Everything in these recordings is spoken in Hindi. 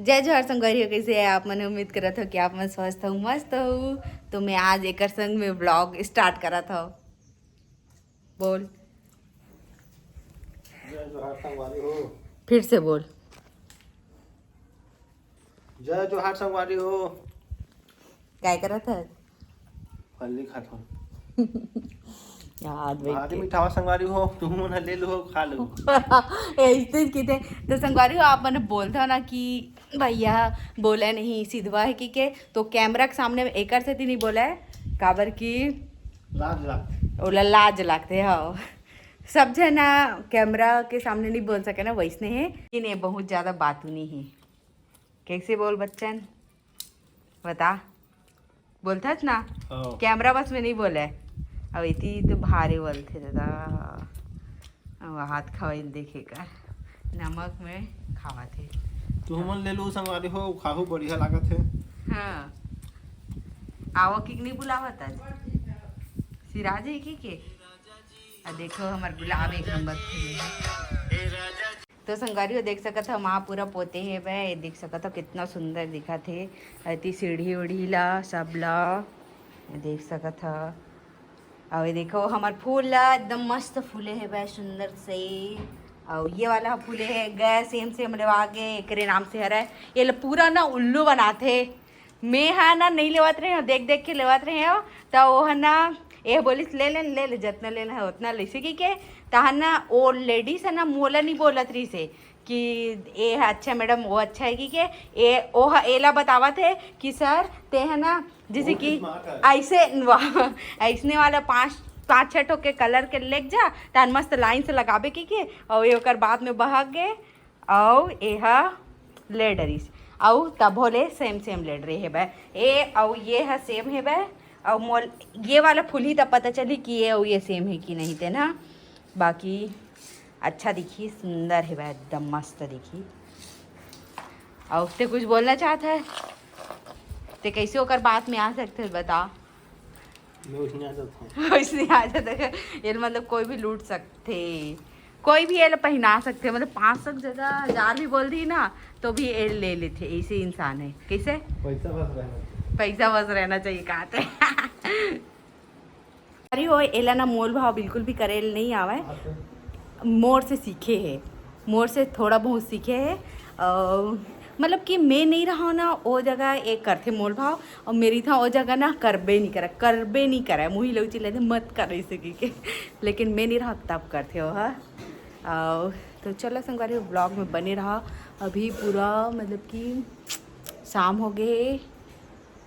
जय जोहार संगवारी हो, कैसे है आप? मैंने उम्मीद करा था कि आप मैं स्वस्थ हूँ, मस्त हूँ। तो मैं आज एक संग में व्लॉग स्टार्ट करा था। बोल, जय जोहार संगवारी हो। फिर से बोल। जय जोहार संगवारी हो। क्या करा था? फल्ली खाता याद बैठ भारी के मिठावा संगवारी हो, तुम मन ले लो खा लो। ऐसे किते। तो संगवारी हो, आप मैंने बोलता ना कि भैया बोला नहीं सिधवा है कि के, तो कैमरा के सामने एक से नहीं बोला है काबर की लाज लाग ओला लाज लगते हो। सब जना कैमरा के सामने नहीं बोल सके ना, वैसने है कि नहीं बहुत ज़्यादा बात नहीं है। कैसे बोल बच्चन, बता। बोलता ना हाँ। कैमरा बस में नहीं बोला है। अब इतनी तो भारी बोलते दादा। अब हाथ खवाई देखेगा, नमक में खावा थे। तुम मन ले लो संगवारी हो, खाहू बढ़िया लागत है। हाँ, आओ कि नहीं बुलावत आज सिराज है के। देखो हमारे गुलाब एक नंबर फूले हैं। तो संगारी हो देख सकत हो, माँ पूरा पोते है वह देख सकत हो कितना सुंदर दिखा थे। अति सीढ़ी उढ़ी ला सब ला देख सकत हो। और ये देखो हमार फूल ला एकदम मस्त फूले है वह सुंदर से। और ये वाला फूले है गए सेम सेम आगे एक नाम से हरा है। ये ला पूरा ना उल्लू बनाते। मैं हाँ ना नहीं लेवत रहे हो, देख देख के लेवत रहे हो। तो वो है ना ये बोलिस ले ले जितना लेना है उतना ले सकी के। तहन ना वो लेडीज है ना मोला नहीं बोलत रही से कि ये है अच्छा मैडम वो अच्छा है कि ये ओ एला बतावा थे कि सर ते है ना जैसे कि ऐसे ऐसने वाला पाँच छः ठो के कलर के लेक जा तहन मस्त लाइन से लगाबे की और ये ओकर बाद में बहक गए और यह ले डरीस और तब होले सेम सेम लेड रहे है बे ए और ये है सेम है बे। और मोल ये वाला फूल ही तब पता चली कि ये और ये सेम है कि नहीं थे ना। बाकी अच्छा दिखी, सुंदर है बे, एकदम मस्त दिखी। और उससे कुछ बोलना चाहता है तो कैसे होकर बात में आ सकते बता। वैसे आ जाता है ये, मतलब कोई भी लूट सकते, कोई भी ये पहना सकते, मतलब 500 जगह 1000 भी बोल दी ना तो भी ये ले लेते। ऐसे इंसान है कैसे पैसा बस रहना चाहिए कहते। अरे हो एला ना मोल भाव बिल्कुल भी करेल नहीं आवा है। मोर से सीखे है, मोर से थोड़ा बहुत सीखे है। मतलब कि मैं नहीं रहा ना वो जगह एक करते मोल भाव और मेरी था वो जगह ना करबे नहीं करा मुँह लोग चिल्लाते मत कर सकी के। लेकिन मैं नहीं रहा तब करते हो। हाँ तो चलो संगवारी ब्लॉग में बने रहा। अभी पूरा मतलब कि शाम हो गए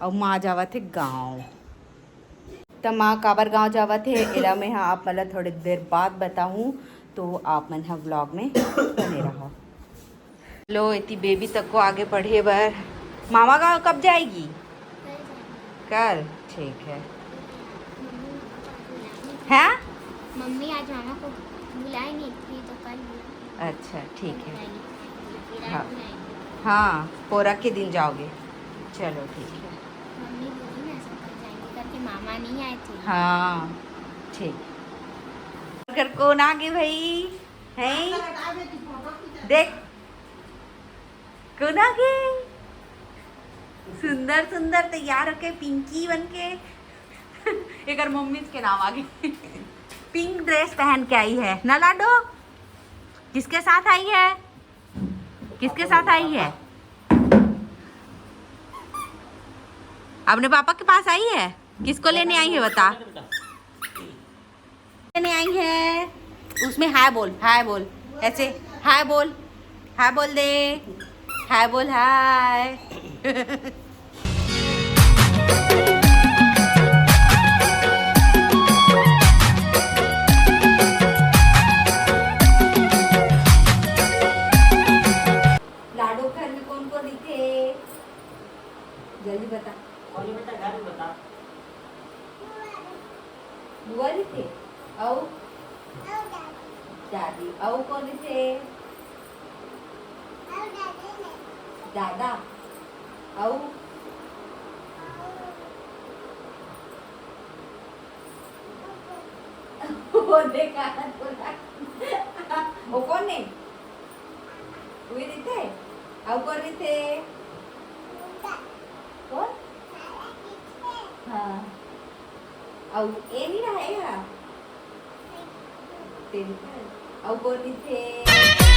और माँ जावा थे गाँव। तो माँ काबर गाँव जावा थे एला में हाँ आप मतलब थोड़ी देर बाद बताऊँ, तो आप मन हाँ ब्लॉग में बने रहा। लो इतनी बेबी तक को आगे पढ़े बर मामा गाँव कब जाएगी? कल, ठीक है। हैं? मम्मी आज मामा को बुलाई नहीं थी तो कल अच्छा ठीक है। हाँ बुलाएंगे। हाँ, पोरा के दिन जाओगे, चलो ठीक है। मम्मी बोली ना सब कल जाएंगे करके, मामा नहीं आए थे। हाँ ठीक। घर कौन आ गए भाई हैं? देख कौन आ गए, सुंदर सुंदर तैयार होके पिंकी बन के। एक मम्मी के नाम आ गई। पिंक ड्रेस पहन के आई है ना लाडो। किसके साथ आई है? किसके साथ आई है? अपने पापा के पास आई है। किसको लेने आई है बता? लेने आई है उसमें हाय बोल, हाय बोल ऐसे, हाय बोल, हाय बोल दे, हाय बोल हाय। लाडो घर में कौन कौन दिखे जल्दी बता। बुआ दिखे और दादी और कौन थे? दादा और वो देखा वो कौन है? वही दिखते आउ कर रही थे कौन हाँ आउ ये नहीं रहेगा आउ कर रही थे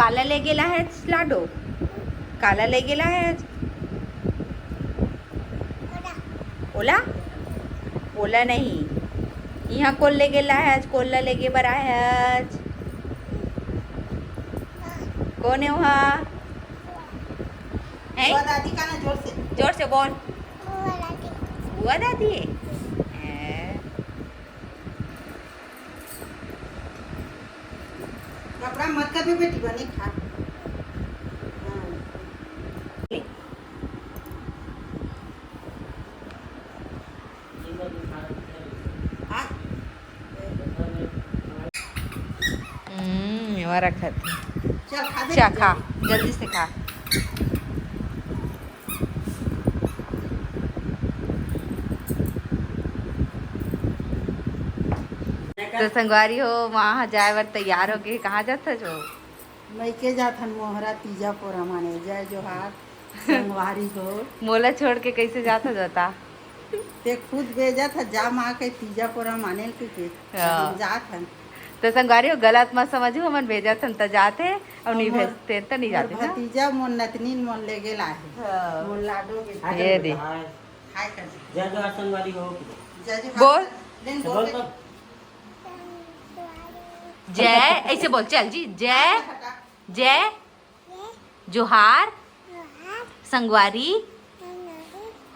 काला ले गेला है लाडो काला ले गेला है ओला ओला नहीं यहाँ कोल ले गेला है आज कोल्ला लेके बरा है आज कौन है वहाँ है दादी का ना जोर से बोल बुआ दादी है कपड़ा मत कर बेटी बने खा मेवा रखा थी चल खा दे चा खा जल्दी से खा तो संगवारी हो वहाँ जाए बर तैयार हो के कहाँ जाता जो मैं के जाथन मोहरा तीजा पोरा माने जय जोहार संगवारी हो मोला छोड़ के कैसे जाता जाता ते खुद भेजा था जा माँ के तीजा पोरा माने के हाँ। जाथन तो संगवारी हो गलत मत समझो हमन भेजा थन त जाते और नहीं भेजते तो नहीं जाते ना भतीजा मोन नतनीन मोन ले गेला है मोन लाडो के ये दे हाय कर जय जोहार संगवारी हो जय जोहार बोल लेन बोल बोल तो जय ऐसे बोल चल जी जय जय जोहार संगवारी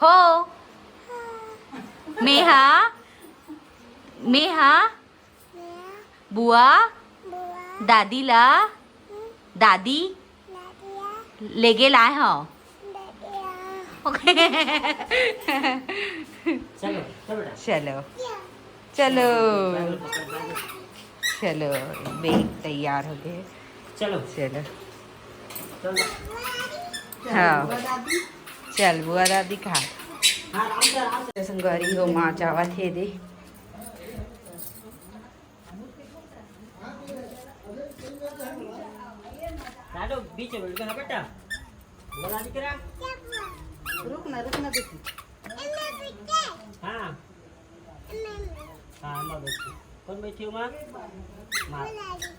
हो मेहा मेहा बुआ दादी ला दादी लेगे लाए हो चलो चल बेटा चलो चलो चलो बेग तैयार हो गए चलो चलो चल हाँ दादी चल बुआ दादी खा हाँ आराम से संगवारी हो माँ चावल थे दे लाडो बीच में बैठ गया बेटा बोला दिख रहा रुक ना बेटी हाँ हाँ माँ बैठी कौन बैठी हो माँ माँ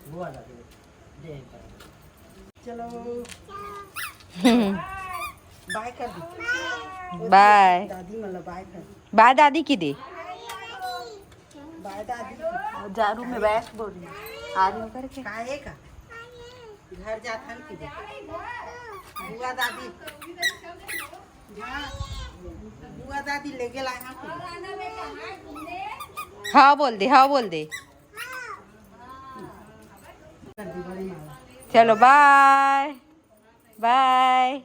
बुआ दादी दे चलो बाय कर दी बाय दादी मतलब बाय कर बाय दादी की दे बाय दादी जारू में बैठ बोल रही आ रही हूँ करके काहे का घर जाथन की दे बुआ दादी हाँ बुआ दादी ले गेला यहाँ हाँ बोल दे हाँ बोल दे चलो बाय बाय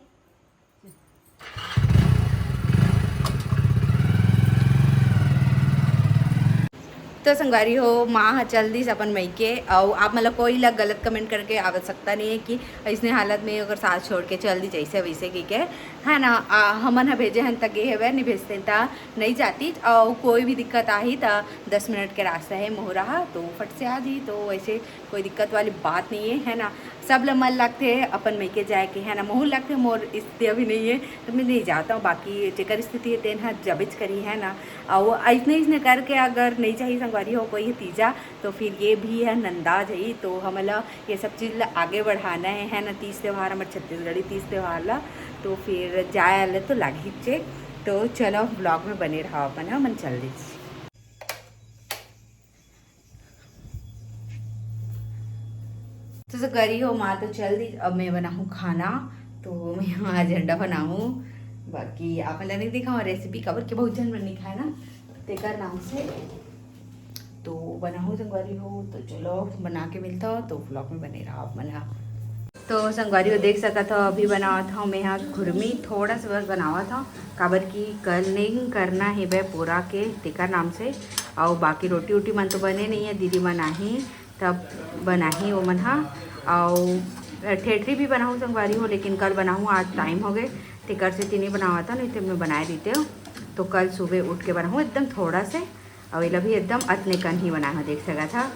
तो संगवारी हो माँ हा चल दी अपन मई के और आप मतलब कोई लग गलत कमेंट करके आवश्यकता नहीं है कि ऐसने हालत में अगर साथ छोड़ के चल दी जैसे वैसे की के है ना हमन हा भेजे हन तक गे है नहीं भेजते ता नहीं जाती और कोई भी दिक्कत आई तो 10 मिनट के रास्ता है मोहरा तो फट से आ दी तो वैसे कोई दिक्कत वाली बात नहीं है ना सब लोग मन लगते हैं अपन मई के जाए के है ना मोह लगते मोर स्थिति अभी नहीं है तो मैं नहीं जाता हूँ बाकी जेकर स्थिति है तेन हाँ जबिच करी है ना और ऐसने करके अगर नहीं चाहिए संगवारी हो कोई तीजा तो फिर ये भी है नंदाज है तो हमला ये सब चीज़ आगे बढ़ाना है ना 30 त्यौहार हमारे छत्तीसगढ़ी 30 त्यौहार ला तो फिर जाए तो लागी चेक तो चलो ब्लॉग में बने रहा अपन है मन चल दी तो करी हो माँ तो चल दी अब मैं बनाऊँ खाना तो मैं यहाँ एजेंडा बनाऊँ बाकी आप मतलब नहीं दिखा रेसिपी कवर के बहुत जन नहीं खाया ना तेकर नाम से तो बनाऊँ संगवारी हो तो चलो बना के मिलता हो तो ब्लॉग में बने रहा आप मना तो संगवारी देख सका था अभी बनावा था मैं यहाँ खुरमी थोड़ा सा बस बनावा था काबर की कल नहीं करना है वह पूरा के टिका नाम से। और बाकी रोटी वोटी मन तो बने नहीं है, दीदी मन आही तब बनाही वो मन हाँ। और ठेठरी भी बनाऊँ संगवारी हो, लेकिन कल बनाऊँ आज टाइम हो गए टिकर से तीन ही बनावा था, नहीं तो मैं बनाए देते हो। तो कल सुबह उठ के बनाऊँ एकदम थोड़ा से और ये भी एकदम अतने कन ही बना हो देख सका था।